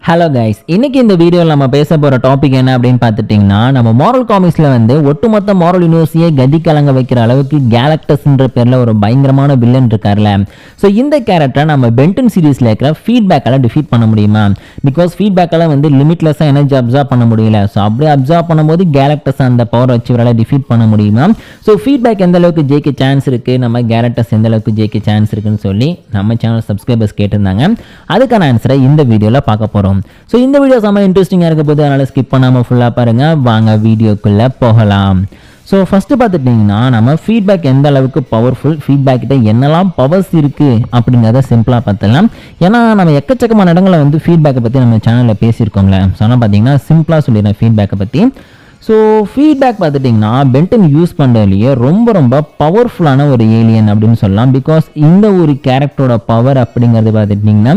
Hello guys, இன்னைக்கு இந்த வீடியோவில் நம்ம பேச போகிற டாபிக் என்ன அப்படின்னு பார்த்துட்டிங்கன்னா, நம்ம மாரல் காமிக்ஸில் வந்து ஒட்டுமொத்த மாரல் யூனிவர்ஸையே கதி கலங்க வைக்கிற அளவுக்கு கேலக்டஸ்ன்ற பேரில் ஒரு பயங்கரமான வில்லன் இருக்கார்ல. ஸோ இந்த கேரக்டரை நம்ம பென்டன் சீரீஸில் இருக்கிற ஃபீட்பேக்கால் டிஃபீட் பண்ண முடியுமா? பிகாஸ் ஃபீட்பேக்கால் வந்து லிமிட்லெஸ்ஸாக எனர்ஜி அப்சர்வ் பண்ண முடியல. ஸோ அப்படியே அப்சர்வ் பண்ணும்போது கேலக்டஸ் அந்த பவர் வச்சு இவரால் டிஃபீட் பண்ண முடியுமா? ஸோ ஃபீட்பேக் எந்த அளவுக்கு ஜெயிக்க சான்ஸ் இருக்குது, நம்ம கேலக்டஸ் எந்த அளவுக்கு ஜெயிக்க சான்ஸ் இருக்குன்னு சொல்லி நம்ம சேனல் சப்ஸ்கிரைபர்ஸ் கேட்டிருந்தாங்க. அதுக்கான ஆன்சரை இந்த வீடியோவில் பார்க்க போகிறோம். ஸோ இந்த வீடியோ செம்ம இன்ட்ரெஸ்டிங்காக இருக்க போது, அதனால் ஸ்கிப் பண்ணாமல் ஃபுல்லாக பாருங்கள். வாங்க வீடியோக்குள்ளே போகலாம். ஸோ ஃபஸ்ட்டு பார்த்துட்டிங்கன்னா, நம்ம ஃபீட்பேக் எந்த அளவுக்கு பவர்ஃபுல், ஃபீட்பேக் கிட்ட என்னெல்லாம் பவர்ஸ் இருக்குது அப்படிங்கிறத சிம்பிளாக பார்த்துலாம். ஏன்னா நம்ம எக்கச்சக்கமான இடங்களில் வந்து ஃபீட்பேக்கை பற்றி நம்ம சேனலில் பேசியிருக்கோங்களே. ஸோ ஆனால் பார்த்தீங்கன்னா சிம்பிளாக சொல்லிடுறேன் ஃபீட்பேக்கை பற்றி. ஸோ ஃபீட்பேக் பார்த்துட்டிங்கன்னா பென்டன் யூஸ் பண்ணுறதுலையே ரொம்ப பவர்ஃபுல்லான ஒரு ஏலியன் அப்படின்னு சொல்லலாம். பிகாஸ் இந்த ஒரு கேரக்டரோட பவர் அப்படிங்கிறது பார்த்துட்டிங்கன்னா,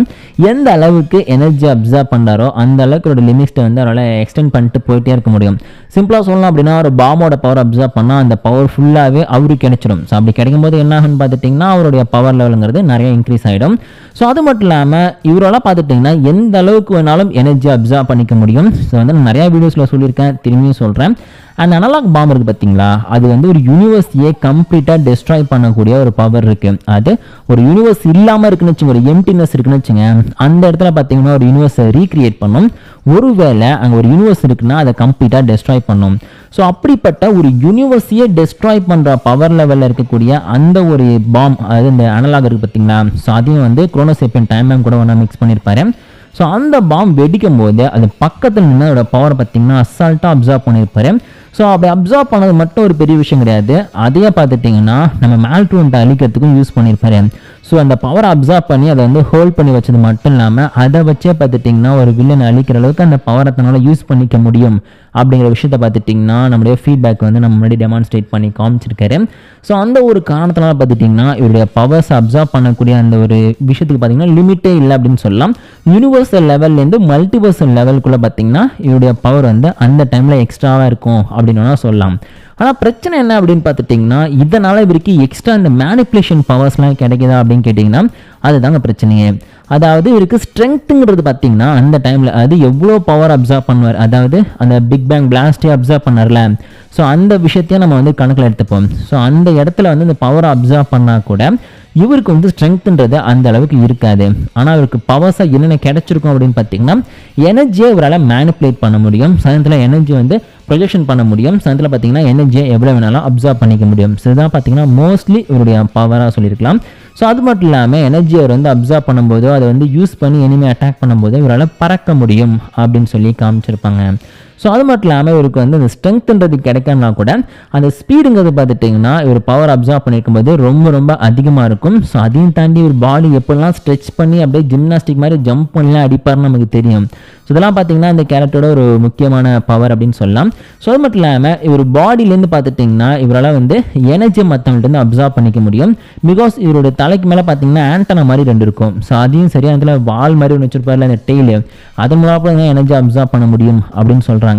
எந்த அளவுக்கு எனர்ஜி அப்சர்வ் பண்ணுறாரோ அந்த அளவுக்கு ஒரு லிமிட்ஸை வந்து அவரால் எக்ஸ்டெண்ட் பண்ணிட்டு போயிட்டே இருக்க முடியும். சிம்பிளாக சொல்லலாம் அப்படின்னா, ஒரு பாமோட பவர் அப்சர்வ் பண்ணால் அந்த பவர் ஃபுல்லாகவே அவருக்கு கிடைச்சிடும். ஸோ அப்படி கிடைக்கும்போது என்ன ஆகுன்னு பார்த்துட்டிங்கன்னா, அவருடைய பவர் லெவலுங்கிறது நிறைய இன்க்ரீஸ் ஆகிடும். ஸோ அது மட்டும் இல்லாமல் இவரெல்லாம் பார்த்துட்டிங்கன்னா எந்த அளவுக்கு வேணாலும் எனர்ஜி அப்சர்வ் பண்ணிக்க முடியும். ஸோ வந்து நான் நிறையா வீடியோஸில் சொல்லியிருக்கேன், திரும்பியும் சொல்கிறேன். அந்த அனலாக் பாம் இருக்குது பார்த்தீங்களா, அது வந்து ஒரு யூனிவர்ஸையே கம்ப்ளீட்டாக டெஸ்ட்ராய் பண்ணக்கூடிய ஒரு பவர் இருக்குது. அது ஒரு யூனிவர்ஸ் இல்லாமல் இருக்குன்னு வச்சுங்க, ஒரு எம்டினஸ் இருக்குன்னு வச்சுங்க, அந்த இடத்துல பார்த்தீங்கன்னா ஒரு யூனிவர்ஸை ரீக்ரியேட் பண்ணும். ஒருவேளை அங்கே ஒரு யூனிவர்ஸ் இருக்குன்னா அதை கம்ப்ளீட்டாக டெஸ்ட்ராய் பண்ணும். ஸோ அப்படிப்பட்ட ஒரு யூனிவர்ஸையே டெஸ்ட்ராய் பண்ணுற பவர் லெவலில் இருக்கக்கூடிய அந்த ஒரு பாம், அதாவது இந்த அனலாக் இருக்குது பார்த்தீங்களா, ஸோ அதையும் வந்து குரோனோசேப்பியன் டைம் கூட ஒன்றா மிக்ஸ் பண்ணியிருப்பாரு. ஸோ அந்த பாம் வெடிக்கும் போது அது பக்கத்தில் நின்று அதோட பவரை பார்த்தீங்கன்னா அசால்ட்டாக அப்சர்வ் பண்ணியிருப்பாரு. ஸோ அப்படி அப்சர்வ் பண்ணது மட்டும் ஒரு பெரிய விஷயம் கிடையாது, அதையே பார்த்துட்டிங்கன்னா நம்ம மேல்ட்ரூன்ட்டை அழிக்கிறதுக்கும் யூஸ் பண்ணியிருப்பாரு. ஸோ அந்த பவரை அப்சர்வ் பண்ணி அதை வந்து ஹோல்ட் பண்ணி வச்சது மட்டும் இல்லாமல் அதை வச்சே பார்த்துட்டிங்கன்னா ஒரு வில்லனை அழிக்கிற அளவுக்கு அந்த பவரை தன்னால் யூஸ் பண்ணிக்க முடியும் அப்படிங்கிற விஷயத்த பார்த்துட்டிங்கன்னா நம்மளுடைய ஃபீட்பேக் வந்து நம்ம முன்னாடி டெமான்ஸ்ட்ரேட் பண்ணி காமிச்சிருக்காரு. ஸோ அந்த ஒரு காரணத்தினால பார்த்துட்டிங்கன்னா இவருடைய பவர்ஸ் அப்சர்வ் பண்ணக்கூடிய அந்த ஒரு விஷயத்துக்கு பார்த்திங்கன்னா லிமிட்டே இல்லை அப்படின்னு சொல்லலாம். யூனிவர்சல் லெவல்லேருந்து மல்டிவர்சல் லெவலுக்குள்ளே பார்த்திங்கன்னா இவருடைய பவர் வந்து அந்த டைமில் எக்ஸ்ட்ராவாக இருக்கும் அப்படின்னு சொல்லலாம். ஆனால் பிரச்சனை என்ன அப்படின்னு பார்த்துட்டிங்கன்னா, இதனால் இவருக்கு எக்ஸ்ட்ரா இந்த மேனிப்புலேஷன் பவர்ஸ்லாம் கிடைக்குதா அப்படின்னு கேட்டிங்கன்னா அதுதாங்க பிரச்சனையே. அதாவது இவருக்கு ஸ்ட்ரென்த்துங்கிறது பார்த்தீங்கன்னா அந்த டைமில் அது எவ்வளோ பவர் அப்சர்வ் பண்ணுவார், அதாவது அந்த பிக் பேங் பிளாஸ்டே அப்சர்வ் பண்ணார்ல, ஸோ அந்த விஷயத்தையும் நம்ம வந்து கணக்கில் எடுத்துப்போம். ஸோ அந்த இடத்துல வந்து இந்த பவரை அப்சர்வ் பண்ணால் கூட இவருக்கு வந்து ஸ்ட்ரென்த்துன்றது அந்த அளவுக்கு இருக்காது. ஆனால் இவருக்கு பவர்ஸாக என்னென்ன கிடைச்சிருக்கும் அப்படின்னு பார்த்தீங்கன்னா, எனர்ஜியை இவரால் மேனிப்புலேட் பண்ண முடியும், சமயத்தில் எனர்ஜி வந்து ப்ரொஜெக்ஷன் பண்ண முடியும், சமயத்தில் பார்த்தீங்கன்னா எனர்ஜியை எவ்வளோ வேணாலும் அப்சர்வ் பண்ணிக்க முடியும். ஸோ இதுதான் பார்த்தீங்கன்னா மோஸ்ட்லி இவருடைய பவராக சொல்லியிருக்கலாம். ஸோ அது மட்டும் இல்லாமல் எனர்ஜி அவர் வந்து அப்சர்வ் பண்ணும்போதோ அதை வந்து யூஸ் பண்ணி எனிமே அட்டாக் பண்ணும்போது இவரால் பறக்க முடியும் அப்படின்னு சொல்லி காமிச்சிருப்பாங்க. ஸோ அது மட்டும் இல்லாமல் இவருக்கு வந்து அந்த ஸ்ட்ரென்த்ன்றது கிடைக்கணும்னா கூட அந்த ஸ்பீடுங்கிறது பார்த்துட்டிங்கன்னா இவர் பவர் அப்சர்வ் பண்ணியிருக்கும்போது ரொம்ப அதிகமாக இருக்கும். ஸோ அதையும் தாண்டி ஒரு பாடி எப்படிலாம் ஸ்ட்ரெச் பண்ணி அப்படியே ஜிம்னாஸ்டிக் மாதிரி ஜம்ப் பண்ணிலாம் அடிப்பார்னு நமக்கு தெரியும். ஸோ இதெல்லாம் பார்த்திங்கன்னா இந்த கேரக்டரோட ஒரு முக்கியமான பவர் அப்படின்னு சொல்லலாம். ஸோ அது மட்டும் இல்லாமல் இவர் பாடியிலேருந்து பார்த்துட்டிங்கன்னா இவரால் வந்து எனர்ஜி மற்றவங்கள்ட்ட அப்சர்வ் பண்ணிக்க முடியும். பிகாஸ் இவரோட தலைக்கு மேலே பார்த்தீங்கன்னா ஆண்டனா மாதிரி 2 இருக்கும். ஸோ அதையும் சரியாக அதில் வால் மாதிரி ஒன்று வச்சுருப்பார்ல அந்த டெய்லு, அதன் மூலமாக எனர்ஜி அப்சர்வ் பண்ண முடியும் அப்படின்னு சொல்கிறாங்க.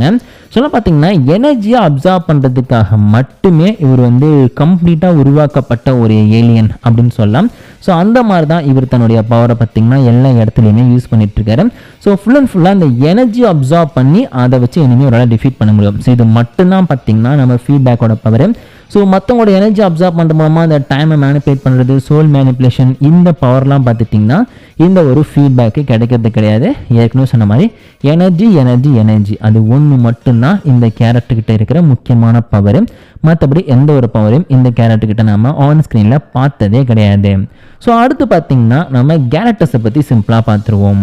சொல்லலாம் பார்த்தீங்கன்னா எனர்ஜியை அப்சர்வ் பண்ணுறதுக்காக மட்டுமே இவர் வந்து கம்ப்ளீட்டாக உருவாக்கப்பட்ட ஒரு ஏலியன் அப்படின்னு சொல்லலாம். ஸோ அந்த மாதிரி தான் இவர் தன்னுடைய பவரை பார்த்திங்கன்னா எல்லா இடத்துலையுமே யூஸ் பண்ணிட்டுருக்காரு. ஸோ ஃபுல் அண்ட் ஃபுல்லாக அந்த எனர்ஜி அப்சர்வ் பண்ணி அதை வச்சு இனிமேல் ஒரு டிஃபீட் பண்ண முடியும். ஸோ இது மட்டும்தான் பார்த்திங்கன்னா நம்ம ஃபீட்பேக்கோட பவர். ஸோ மற்றவங்களோட எனர்ஜி அப்சர்வ் பண்ணுற மூலமாக அந்த டைமை மேனிப்புலேட் பண்ணுறது, சோல் மேனிப்புலேஷன், இந்த பவர்லாம் பார்த்துட்டிங்கன்னா இந்த ஒரு ஃபீட்பேக்கு கிடைக்கிறது கிடையாது. ஏற்கனவே சொன்ன மாதிரி எனர்ஜி அது ஒன்று மட்டும்தான் இந்த கேரக்டர்கிட்ட இருக்கிற முக்கியமான பவர். மற்றபடி எந்த ஒரு பவரையும் இந்த கேரக்டர்கிட்ட நம்ம ஆன் ஸ்க்ரீனில் பார்த்ததே கிடையாது. ஸோ அடுத்து பார்த்திங்கன்னா நம்ம கேரக்டர்ஸை பற்றி சிம்பிளாக பார்த்துருவோம்.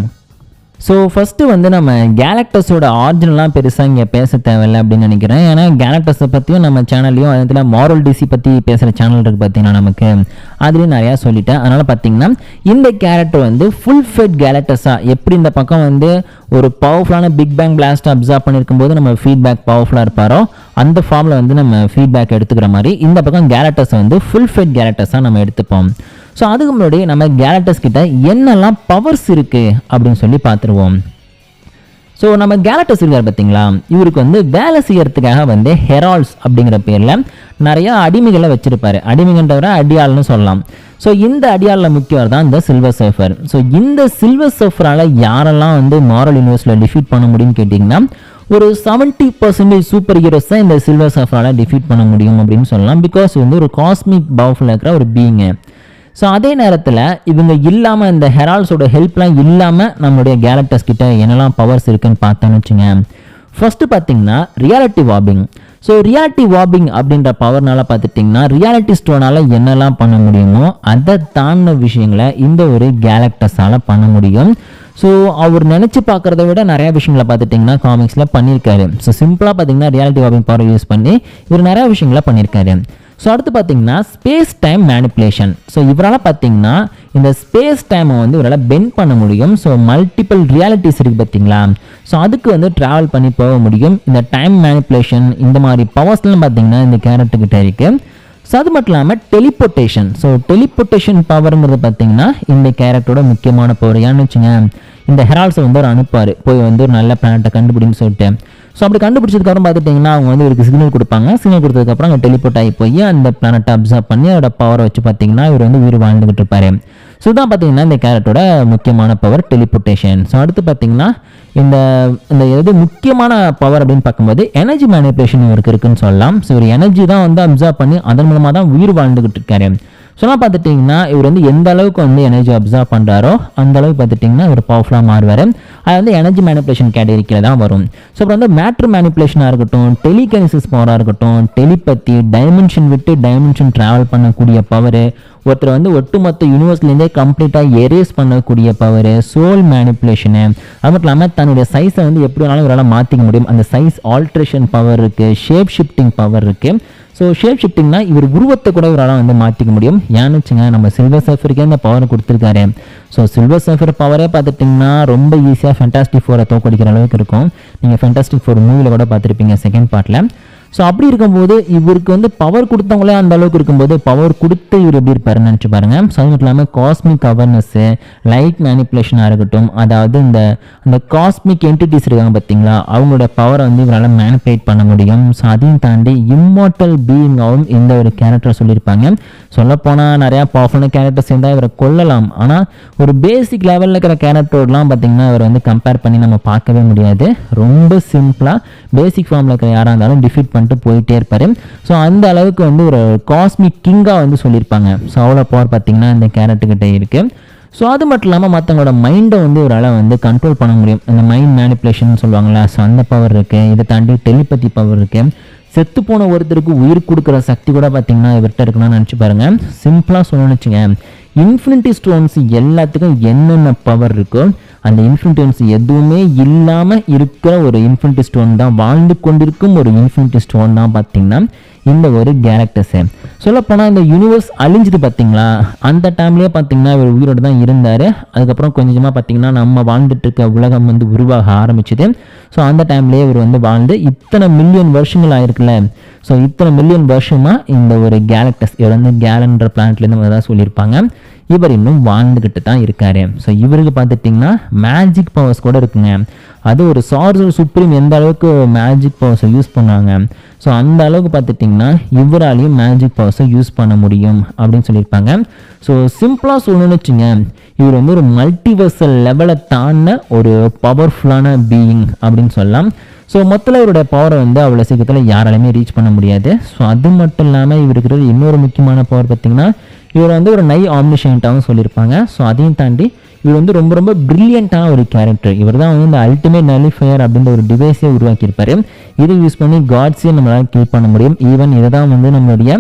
ஸோ ஃபஸ்ட்டு வந்து நம்ம கேலக்டஸோட ஆரிஜினலாம் பெருசாக இங்கே பேச தேவையில்லை அப்படின்னு நினைக்கிறேன். ஏன்னா கேலக்டஸை பற்றியும் நம்ம சேனல்லையும் அதில் மாரல் டிசி பற்றி பேசுகிற சேனல் இருக்குது பார்த்தீங்கன்னா நமக்கு, அதுலேயும் நிறையா சொல்லிட்டேன். அதனால் பார்த்தீங்கன்னா இந்த கேரக்டர் வந்து ஃபுல் ஃபெட் கேலக்டஸாக எப்படி இந்த பக்கம் வந்து ஒரு பவர்ஃபுல்லான பிக் பேங் பிளாஸ்ட் அப்சர்வ் பண்ணியிருக்கும் போது நம்ம ஃபீட்பேக் பவர்ஃபுல்லாக இருப்பாரோ அந்த ஃபார்மில் வந்து நம்ம ஃபீட்பேக் எடுத்துக்கிற மாதிரி இந்த பக்கம் கேலக்டஸை வந்து ஃபுல் ஃபெட் கேலக்டஸாக நம்ம எடுத்துப்போம். ஸோ அதுக்கு முன்னாடி நம்ம கேலக்டஸ் கிட்ட என்னெல்லாம் பவர்ஸ் இருக்குது அப்படின்னு சொல்லி பார்த்துருவோம். ஸோ நம்ம கேலக்டஸ் இருக்கார் பார்த்தீங்களா, இவருக்கு வந்து வேலை செய்யறதுக்காக வந்து ஹெரால்ட்ஸ் அப்படிங்கிற பேரில் நிறையா அடிமைகளை வச்சுருப்பார். அடிமைகன்றவரை அடியாள்னு சொல்லலாம். ஸோ இந்த அடியாரில் முக்கியம் தான் இந்த சில்வர் சர்ஃபர். ஸோ இந்த சில்வர் சர்ஃபரால் யாரெல்லாம் வந்து மாரல் யூனிவர்ஸில் டிஃபீட் பண்ண முடியும்னு கேட்டிங்கன்னா ஒரு 70% சூப்பர் ஹீரோஸ் தான் இந்த சில்வர் சர்ஃபரால் டிஃபீட் பண்ண முடியும் அப்படின்னு சொல்லலாம். பிகாஸ் வந்து ஒரு காஸ்மிக் பவர்ஃபுல்லாக இருக்கிற ஒரு பீயிங்கு. ஸோ அதே நேரத்தில் இவங்க இல்லாமல் இந்த ஹெரால்ஸோட ஹெல்ப்லாம் இல்லாமல் நம்மளுடைய கேலக்டஸ் கிட்ட என்னெல்லாம் பவர்ஸ் இருக்குன்னு பார்த்தோன்னு வச்சுங்க. ஃபர்ஸ்ட் பார்த்தீங்கன்னா reality warping. So reality warping அப்படின்ற பவர்னால பார்த்துட்டிங்கன்னா ரியாலிட்டி ஸ்டோனால் என்னெல்லாம் பண்ண முடியுமோ அதை தாண்டின விஷயங்களை இந்த ஒரு கேலக்டஸால் பண்ண முடியும். ஸோ அவர் நினச்சி பார்க்குறத விட நிறையா விஷயங்களை பார்த்துட்டிங்கன்னா காமிக்ஸில் பண்ணியிருக்காரு. ஸோ சிம்பிளாக பார்த்தீங்கன்னா ரியாலிட்டி வார்பிங் பவர் யூஸ் பண்ணி இவர் நிறையா விஷயங்களை பண்ணியிருக்காரு. ஸோ அடுத்து பார்த்தீங்கன்னா ஸ்பேஸ் டைம் மேனிப்புலேஷன். ஸோ இவரால் பார்த்தீங்கன்னா இந்த ஸ்பேஸ் டைமை வந்து இவரால் பெண்ட் பண்ண முடியும். ஸோ மல்டிபிள் ரியாலிட்டிஸ் இருக்குது பார்த்தீங்களா, ஸோ அதுக்கு வந்து ட்ராவல் பண்ணி போக முடியும். இந்த டைம் மேனிப்புலேஷன் இந்த மாதிரி பவர்ஸ்லாம் பார்த்தீங்கன்னா இந்த கேரக்டர்கிட்ட இருக்குது. ஸோ அது மட்டும் இல்லாமல் டெலிபோர்ட்டேஷன். ஸோ டெலிபோர்ட்டேஷன் பவருங்கிறது பார்த்தீங்கன்னா இந்த கேரக்டரோட முக்கியமான பவர். ஏன்னு வச்சுங்க, இந்த ஹெரால்ஸை வந்து ஒரு அனுப்பார் போய் வந்து ஒரு நல்ல பிளானட்டை கண்டுபிடின்னு சொல்லிட்டு. ஸோ அப்படி கண்டுபிடிச்சதுக்கப்புறம் பார்த்துட்டிங்கன்னா அவங்க வந்து இவருக்கு சிக்னல் கொடுப்பாங்க. சிக்னல் கொடுத்ததுக்கப்புறம் அங்கே டெலிபோர்ட் ஆகி போய் அந்த பிளானட்டை அப்சர்வ் பண்ணி அதோட பவரை வச்சு பார்த்தீங்கன்னா இவர் வந்து உயிர் வாழ்ந்துகிட்டு இருப்பார். ஸோ இதான் பார்த்தீங்கன்னா இந்த கேரக்டரோட முக்கியமான பவர் டெலிபோர்ட்டேஷன். ஸோ அடுத்து பார்த்தீங்கன்னா இந்த இந்த எது முக்கியமான பவர் அப்படின்னு பார்க்கும்போது எனர்ஜி மேனிப்புலேஷன் இவருக்கு இருக்குன்னு சொல்லலாம். ஸோ ஒரு எனர்ஜி தான் வந்து அப்சர்வ் பண்ணி அதன் மூலமாக தான் உயிர் வாழ்ந்துகிட்டு இருக்காரு. சொன்னால் பார்த்துட்டிங்கன்னா இவர் வந்து எந்த அளவுக்கு வந்து எனர்ஜி அப்சர்வ் பண்ணுறாரோ அந்த அளவுக்கு பார்த்துட்டிங்கன்னா இவர் பவர்ஃபுல்லாக மாறுவார். அது வந்து எனர்ஜி மேனிப்புலேஷன் கேட்டகரிக்கில் தான் வரும். ஸோ அப்புறம் வந்து மேட்ரு மேனிப்புலேஷனாக இருக்கட்டும், டெலிகனிசிஸ் பவராக இருக்கட்டும், டெலிபதி, டைமென்ஷன் விட்டு டைமென்ஷன் ட்ராவல் பண்ணக்கூடிய பவர், ஒருத்தர் வந்து ஒட்டுமொத்த யூனிவர்ஸ்லேருந்தே கம்ப்ளீட்டாக எரேஸ் பண்ணக்கூடிய பவர், சோல் மேனிப்புலேஷனு, அது மட்டும் இல்லாமல் தன்னுடைய சைஸை வந்து எப்படி வேணாலும் இவரால் மாற்றிக்க முடியும். அந்த சைஸ் ஆல்ட்ரேஷன் பவர் இருக்குது, ஷேப் ஷிஃப்டிங் பவர் இருக்குது. ஸோ ஷேப் ஷிஃப்டிங்னா இவர் உருவத்தை கூட இவரால் வந்து மாற்றிக்க முடியும். ஏன்னு வச்சுங்க, நம்ம சில்வர் சர்ஃபருக்கே இந்த பவரை கொடுத்துருக்காரு. ஸோ சில்வர் சர்ஃபர் பவரே பார்த்துட்டிங்கன்னா ரொம்ப ஈஸியாக ஃபேண்டாஸ்டிக் ஃபோரை தோக்கடிக்கிற அளவுக்கு இருக்கும். நீங்கள் ஃபேண்டாஸ்டிக் ஃபோர் மூவியில் கூட பார்த்துருப்பீங்க செகண்ட் பார்ட்டில். ஸோ அப்படி இருக்கும்போது இவருக்கு வந்து பவர் கொடுத்தவங்களே அந்த அளவுக்கு இருக்கும்போது பவர் கொடுத்து இவர் எப்படி இருப்பாருன்னு நினச்சி பாருங்கள். ஸோ அது மட்டும் இல்லாமல் காஸ்மிக் அவேர்னஸ்ஸு, லைட் மேனிப்புலேஷனாக இருக்கட்டும், அதாவது இந்த காஸ்மிக் என்டிட்டிஸ் இருக்காங்க பார்த்தீங்களா, அவங்களோட பவரை வந்து இவரால் மேனிப்புலேட் பண்ண முடியும். ஸோ அதையும் தாண்டி இம்மார்டல் பீயிங்காகவும் இந்த ஒரு கேரக்டரை சொல்லியிருப்பாங்க. சொல்லப்போனால் நிறையா பவர்ஃபுல்லான கேரக்டர்ஸ் இருந்தால் இவரை கொல்லலாம். ஆனால் ஒரு பேசிக் லெவலில் இருக்கிற கேரக்டரோடலாம் பார்த்தீங்கன்னா இவரை வந்து கம்பேர் பண்ணி நம்ம பார்க்கவே முடியாது. ரொம்ப சிம்பிளாக பேசிக் ஃபார்மில் இருக்கிற யாராக இருந்தாலும் டிஃபீட் பண்ணிட்டு போயிட்டே இருப்பாரு. ஸோ அந்த அளவுக்கு வந்து ஒரு காஸ்மிக் கிங்காக வந்து சொல்லியிருப்பாங்க. ஸோ அவ்வளோ பவர் பார்த்தீங்கன்னா இந்த கேரக்டர்கிட்ட இருக்குது. ஸோ அது மட்டும் இல்லாமல் மற்றவங்களோட மைண்டை வந்து இவரால் வந்து கண்ட்ரோல் பண்ண முடியும். இந்த மைண்ட் மேனிப்புலேஷன் சொல்லுவாங்களா, ஸோ அந்த பவர் இருக்குது. இதை தாண்டி டெலிபதி பவர் இருக்குது. செத்து போன ஒருத்தருக்கு உயிர் கொடுக்குற சக்தி கூட பார்த்தீங்கன்னா இவர்கிட்ட இருக்குன்னு நினச்சி பாருங்கள். சிம்பிளாக சொல்லணும்னு வச்சுங்க, இன்ஃபினிட்டி ஸ்டோன்ஸ் எல்லாத்துக்கும் என்னென்ன பவர் இருக்கோ அந்த இன்ஃபினிட்டி ஸ்டோன்ஸ் எதுவுமே இல்லாமல் இருக்கிற ஒரு இன்ஃபினிட்டி ஸ்டோன் தான், வாழ்ந்து கொண்டிருக்கும் ஒரு இன்ஃபினிட்டி ஸ்டோன் தான் பார்த்தீங்கன்னா இந்த ஒரு கேரக்டர்ஸு. சொல்லப்போனால் இந்த யூனிவர்ஸ் அழிஞ்சுது பார்த்தீங்களா, அந்த டைம்லேயே பார்த்தீங்கன்னா இவர் உயிரோடு தான் இருந்தார். அதுக்கப்புறம் கொஞ்சமாக பார்த்தீங்கன்னா நம்ம வாழ்ந்துட்டு இருக்க உலகம் வந்து உருவாக ஆரம்பிச்சுது. ஸோ அந்த டைம்லேயே இவர் வந்து வாழ்ந்து இத்தனை மில்லியன் வருஷங்கள் ஆயிருக்குல்ல. ஸோ இத்தனை மில்லியன் வருஷமாக இந்த ஒரு கேலக்டஸ், இவர் வந்து கேலன்ற பிளானட்லேருந்து தான் சொல்லியிருப்பாங்க, இவர் இன்னும் வாழ்ந்துக்கிட்டு தான் இருக்காரு. ஸோ இவருக்கு பார்த்துட்டிங்கன்னா மேஜிக் பவர்ஸ் கூட இருக்குங்க. அது ஒரு சார்ஜர் சுப்ரீம் எந்த அளவுக்கு மேஜிக் பவர்ஸை யூஸ் பண்ணாங்க, ஸோ அந்த அளவுக்கு பார்த்துட்டிங்கன்னா இவராலையும் மேஜிக் பவர்ஸை யூஸ் பண்ண முடியும் அப்படின்னு சொல்லியிருப்பாங்க. ஸோ சிம்பிளாக சொல்லணும்னு வச்சுங்க, இவர் வந்து ஒரு மல்டிவர்சல் லெவலை தாண்டின ஒரு பவர்ஃபுல்லான பீயிங் அப்படின்னு சொல்லலாம். ஸோ மொத்தத்தில் இவருடைய பவரை வந்து அவ்வளோ சீக்கிரத்தில் யாராலையுமே ரீச் பண்ண முடியாது. ஸோ அது மட்டும் இல்லாமல் இவருக்கு இன்னொரு முக்கியமான பவர் பார்த்திங்கன்னா இவர் வந்து ஒரு நை ஆம்னிஷன்ட்டாகவும் சொல்லியிருப்பாங்க. ஸோ அதையும் தாண்டி இவர் வந்து ரொம்ப ரொம்ப பிரில்லியண்ட்டான ஒரு கேரக்டர். இவர் தான் வந்து இந்த அல்டிமேட் நலிஃபயர் அப்படின்ற ஒரு டிவைஸே உருவாக்கியிருப்பார். இதை யூஸ் பண்ணி காட்ஸே நம்மளால் கில் பண்ண முடியும். ஈவன் இதை தான் வந்து நம்மளுடைய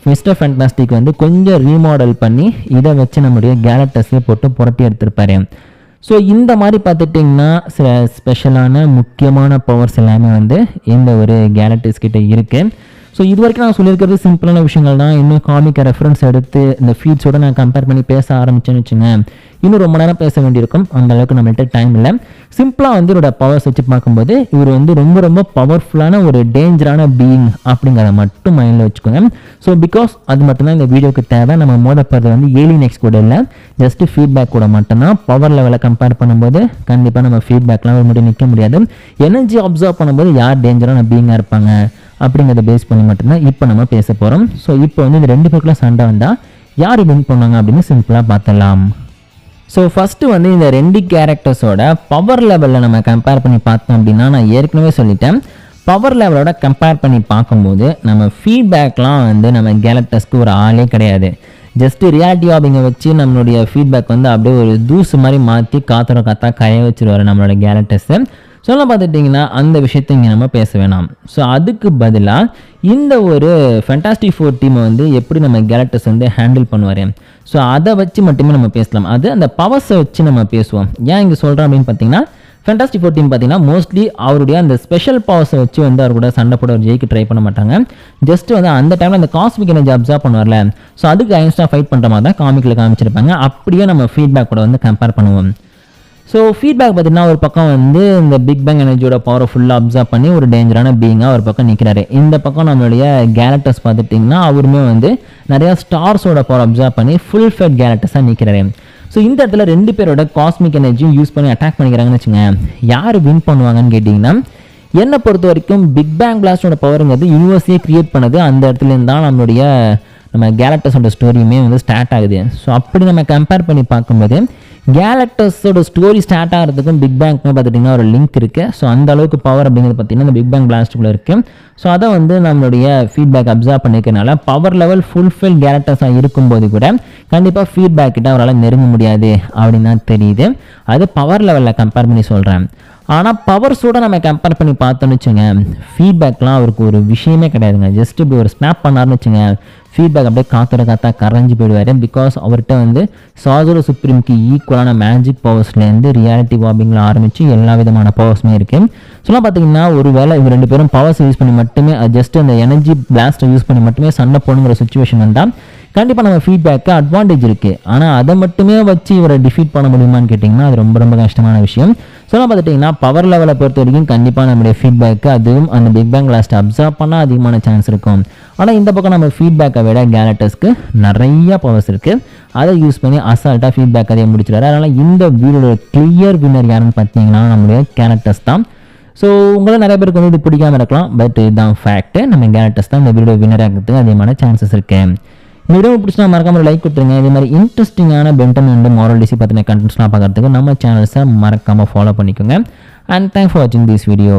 மிஸ்டர் ஃபேண்டாஸ்டிக் வந்து கொஞ்சம் ரீமாடல் பண்ணி இதை வச்சு நம்மளுடைய கேலக்டஸே போட்டு புரட்டி எடுத்திருப்பாரு. ஸோ இந்த மாதிரி பார்த்துட்டிங்கன்னா சில ஸ்பெஷலான முக்கியமான பவர்ஸ் எல்லாமே வந்து இந்த ஒரு கேலக்டஸ் கிட்ட இருக்குது. ஸோ இது வரைக்கும் நான் சொல்லியிருக்கிறது சிம்பிளான விஷயங்கள் தான். இன்னும் காமிக்கை ரெஃபரன்ஸ் எடுத்து இந்த ஃபீட்ஸோடு நான் கம்பேர் பண்ணி பேச ஆரம்பிச்சேன்னு வச்சுங்க, இன்னும் ரொம்ப நேரம் பேச வேண்டியிருக்கும். அந்த அளவுக்கு நம்மள்கிட்ட டைம் இல்லை. சிம்பிளாக வந்து இவரோட பவர்ஸ் வச்சு பார்க்கும்போது இவர் வந்து ரொம்ப ரொம்ப பவர்ஃபுல்லான ஒரு டேஞ்சரான பீயிங் அப்படிங்கிறத மட்டும் மைண்டில் வச்சுக்கோங்க. ஸோ பிகாஸ் அது மட்டும்தான் இந்த வீடியோக்கு தேவை. நம்ம மோதப்படுறது வந்து ஏலியன் எக்ஸ் கூட இல்லை, ஜஸ்ட்டு ஃபீட்பேக் கூட மட்டும்தான். பவர் லெவலை கம்பேர் பண்ணும்போது கண்டிப்பாக நம்ம ஃபீட்பேக்லாம் ஒரு முடி நிற்க முடியாது. எனர்ஜி அப்சர்வ் பண்ணும்போது யார் டேஞ்சரான பீயிங்காக இருப்பாங்க அப்படிங்கிறத பேஸ் பண்ணி மட்டும்தான் இப்போ நம்ம பேச போகிறோம். ஸோ இப்போ வந்து இந்த ரெண்டு பேருக்குள்ள சண்டை வந்தால் யார் வின் பண்ணாங்க அப்படின்னு சிம்பிளாக பார்த்துடலாம். ஸோ ஃபஸ்ட்டு வந்து இந்த 2 கேரக்டர்ஸோட பவர் லெவலில் நம்ம கம்பேர் பண்ணி பார்த்தோம் அப்படின்னா, நான் ஏற்கனவே சொல்லிட்டேன், பவர் லெவலோட கம்பேர் பண்ணி பார்க்கும்போது நம்ம ஃபீட்பேக்லாம் வந்து நம்ம கேலக்டஸ்க்கு ஒரு ஆளே கிடையாது. ஜஸ்ட்டு ரியாலிட்டி வாபிங்கை வச்சு நம்மளுடைய ஃபீட்பேக் வந்து அப்படியே ஒரு தூசு மாதிரி மாற்றி காத்தா கரைய வச்சுருவார் நம்மளோட கேலக்டர்ஸை. சொல்ல பார்த்துட்டிங்கன்னா அந்த விஷயத்தை இங்கே நம்ம பேச வேணாம். ஸோ அதுக்கு பதிலாக இந்த ஒரு ஃபேண்டாஸ்டிக் 4 டீமை வந்து எப்படி நம்ம கேலக்டர்ஸ் வந்து ஹேண்டில் பண்ணுவார், ஸோ அதை வச்சு மட்டுமே நம்ம பேசலாம். அது அந்த பவர்ஸை வச்சு நம்ம பேசுவோம். ஏன் இங்கே சொல்கிறோம் அப்படின்னு பார்த்தீங்கன்னா, ஃபேண்டாஸ்டிக் 4 டீம் பார்த்தீங்கன்னா மோஸ்ட்லி அவருடைய அந்த ஸ்பெஷல் பவர்ஸை வச்சு வந்து அவர் கூட சண்டை போட ஒரு ஜெயிக்க ட்ரை பண்ண மாட்டாங்க. ஜஸ்ட் வந்து அந்த டைமில் அந்த காஸ்மிக் எனர்ஜி அப்சர்வ் பண்ணுவார்ல, ஸோ அதுக்கு அகைன்ஸ்டாக ஃபைட் பண்ணுற மாதிரி தான் காமிக்கில் காமிச்சிருப்பாங்க. அப்படியே நம்ம ஃபீட்பேக் கூட வந்து கம்பேர் பண்ணுவோம். ஸோ ஃபீட்பேக் பார்த்தீங்கன்னா ஒரு பக்கம் வந்து இந்த பிக் பேங் எனர்ஜியோட பவரை ஃபுல்லாக அப்சர்வ் பண்ணி ஒரு டேஞ்சரான பீயிங்காக ஒரு பக்கம் நிற்கிறாரு. இந்த பக்கம் நம்மளுடைய கேலக்டர்ஸ் பார்த்துட்டிங்கன்னா அவருமே வந்து நிறையா ஸ்டார்ஸோட பவர் அப்சர்வ் பண்ணி ஃபுல் ஃபெட் கேலக்டர்ஸாக நிற்கிறாரு. ஸோ இந்த இடத்துல 2 பேரோட காஸ்மிக் எனர்ஜியும் யூஸ் பண்ணி அட்டாக் பண்ணிக்கிறாங்கன்னு வச்சுங்க. யார் வின் பண்ணுவாங்கன்னு கேட்டிங்கன்னா, என்னை பொறுத்த வரைக்கும் பிக் பேங் பிளாஸ்டோட பவருங்கிறது யூனிவர்ஸே க்ரியேட் பண்ணது. அந்த இடத்துலேருந்து தான் நம்ம கேலக்டர்ஸோட ஸ்டோரியுமே வந்து ஸ்டார்ட் ஆகுது. ஸோ அப்படி நம்ம கம்பேர் பண்ணி பார்க்கும்போது கேலக்டர்ஸோட ஸ்டோரி ஸ்டார்ட் ஆகிறதுக்கும் பிக் பேங்க்குமே பார்த்துட்டிங்கன்னா ஒரு லிங்க் இருக்குது. ஸோ அந்த அளவுக்கு பவர் அப்படிங்கிறது பார்த்திங்கன்னா இந்த பிக் பேங் பிளாஸ்ட்டுக்குள்ளே இருக்குது. ஸோ அதை வந்து நம்மளுடைய ஃபீட்பேக் அப்சர்வ் பண்ணிக்கிறனால பவர் லெவல் ஃபுல்ஃபில் கேரக்டர்ஸாக இருக்கும்போது கூட கண்டிப்பாக ஃபீட்பேக் கிட்ட அவரால் நெருங்க முடியாது அப்படின்னு தான் தெரியுது. அது பவர் லெவலில் கம்பேர் பண்ணி சொல்கிறேன். ஆனால் பவர்ஸோடு நம்ம கம்பேர் பண்ணி பார்த்தோன்னு வச்சுங்க, ஃபீட்பேக்லாம் அவருக்கு ஒரு விஷயமே கிடையாதுங்க. ஜஸ்ட் இப்படி ஒரு ஸ்னாப் பண்ணார்னு வச்சுங்க, ஃபீட்பேக் அப்படியே காத்தா கரைஞ்சி போயிடுவார். பிகாஸ் அவர்கிட்ட வந்து சார்ஜர் சுப்ரீம்க்கு ஈக்குவலான மேஜிக் பவர்ஸ்லேருந்து ரியாலிட்டி வாபிங்கில் ஆரம்பித்து எல்லா விதமான பவர்ஸுமே இருக்குது. சொன்னால் பார்த்தீங்கன்னா ஒரு வேளை இவங்க 2 பேரும் பவர்ஸ் யூஸ் பண்ணி மட்டுமே ஜஸ்ட் அந்த எனர்ஜி பிளாஸ்ட்டை யூஸ் பண்ணி மட்டுமே சண்டை போகணுங்கிற சுச்சுவேஷன் வந்தால் கண்டிப்பாக நம்ம ஃபீட்பேக்கு அட்வான்டேஜ் இருக்குது. ஆனால் அதை மட்டுமே வச்சு இவரை டிஃபீட் பண்ண முடியுமான்னு கேட்டிங்கன்னா அது ரொம்ப ரொம்ப கஷ்டமான விஷயம். சொன்னால் பார்த்துட்டிங்கன்னா பவர் லெவலை பொறுத்த வரைக்கும் கண்டிப்பாக நம்மளுடைய ஃபீட்பேக்கு அதுவும் அந்த பிக் பேங் பிளாஸ்ட்டை அப்சர்வ் பண்ணால் அதிகமான சான்ஸ் இருக்கும். ஆனால் இந்த பக்கம் நம்ம ஃபீட்பேக்கை விட கேலக்டர்ஸ்க்கு நிறைய பவர்ஸ் இருக்குது. அதை யூஸ் பண்ணி அசால்ட்டாக ஃபீட்பேக் அதே முடிச்சிடாரு. அதனால் இந்த வீடியோட கிளியர் வின்னர் யாருன்னு பார்த்தீங்கன்னா நம்மளுடைய கேலக்டர்ஸ் தான். ஸோ உங்களை நிறைய பேருக்கு வந்து இது பிடிக்காமல் இருக்கலாம், பட் இதுதான் ஃபேக்ட். நம்ம கேலக்டர்ஸ் தான் இந்த வீடியோ வின்னர் ஆகிறதுக்கு அதிகமான சான்சஸ் இருக்குது. இந்த வீடியோ பிடிச்சினா மறக்காம லைக் கொடுத்துருங்க. இதே மாதிரி இன்ட்ரெஸ்டிங்கான பென்டன் அண்ட் மாரல் டிசி பற்றின கண்டென்ட்ஸ்லாம் பார்க்குறதுக்கு நம்ம சேனல்ஸை மறக்காமல் ஃபாலோ பண்ணிக்கோங்க. அண்ட் தேங்க்ஸ் ஃபார் வாட்சிங் திஸ் வீடியோ.